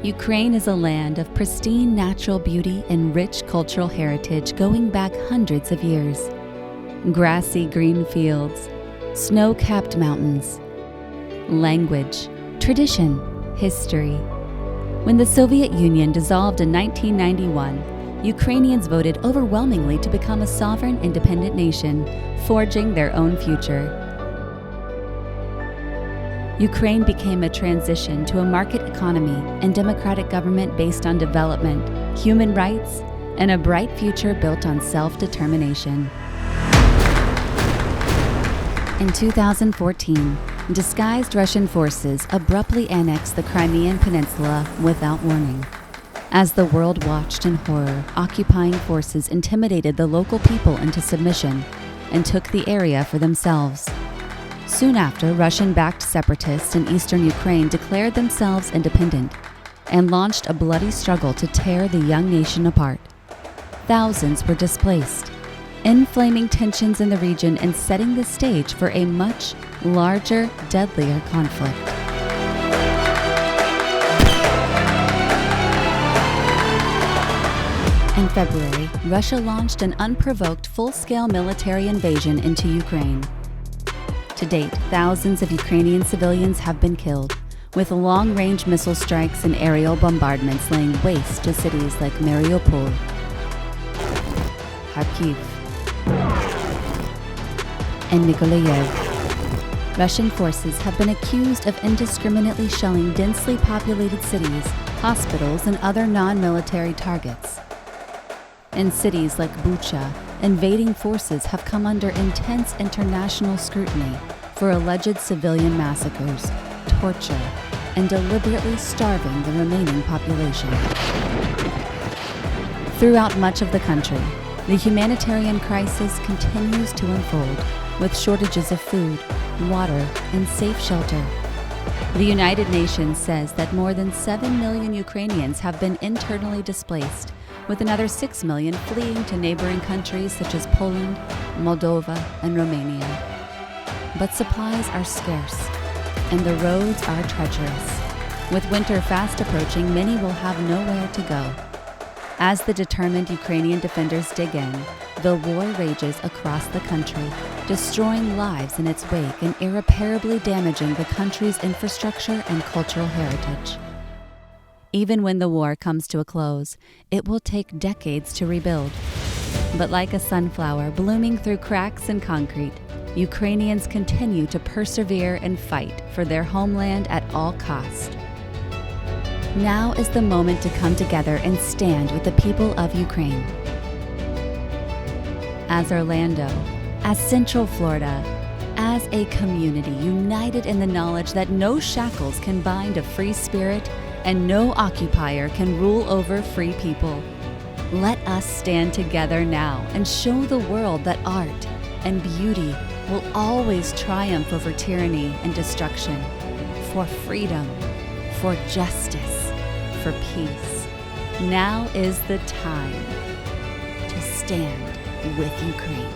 Ukraine is a land of pristine natural beauty and rich cultural heritage going back hundreds of years. Grassy green fields, snow-capped mountains, language, tradition, history. When the Soviet Union dissolved in 1991, Ukrainians voted overwhelmingly to become a sovereign, independent nation, forging their own future. Ukraine became a transition to a market economy and democratic government based on development, human rights, and a bright future built on self-determination. In 2014, disguised Russian forces abruptly annexed the Crimean Peninsula without warning. As the world watched in horror, occupying forces intimidated the local people into submission and took the area for themselves. Soon after, Russian-backed separatists in eastern Ukraine declared themselves independent and launched a bloody struggle to tear the young nation apart. Thousands were displaced, inflaming tensions in the region and setting the stage for a much larger, deadlier conflict. In February, Russia launched an unprovoked full-scale military invasion into Ukraine. To date, thousands of Ukrainian civilians have been killed, with long-range missile strikes and aerial bombardments laying waste to cities like Mariupol, Kharkiv, and Mykolaiv. Russian forces have been accused of indiscriminately shelling densely populated cities, hospitals, and other non-military targets. In cities like Bucha, invading forces have come under intense international scrutiny for alleged civilian massacres, torture, and deliberately starving the remaining population. Throughout much of the country, the humanitarian crisis continues to unfold, with shortages of food, water, and safe shelter. The United Nations says that more than 7 million Ukrainians have been internally displaced, with another 6 million fleeing to neighboring countries such as Poland, Moldova, and Romania. But supplies are scarce, and the roads are treacherous. With winter fast approaching, many will have nowhere to go. As the determined Ukrainian defenders dig in, the war rages across the country, destroying lives in its wake and irreparably damaging the country's infrastructure and cultural heritage. Even when the war comes to a close, it will take decades to rebuild. But like a sunflower blooming through cracks in concrete, Ukrainians continue to persevere and fight for their homeland at all cost. Now is the moment to come together and stand with the people of Ukraine. As Orlando, as Central Florida, as a community united in the knowledge that no shackles can bind a free spirit and no occupier can rule over free people. Let us stand together now and show the world that art and beauty will always triumph over tyranny and destruction, for freedom, for justice, for peace. Now is the time to stand with Ukraine.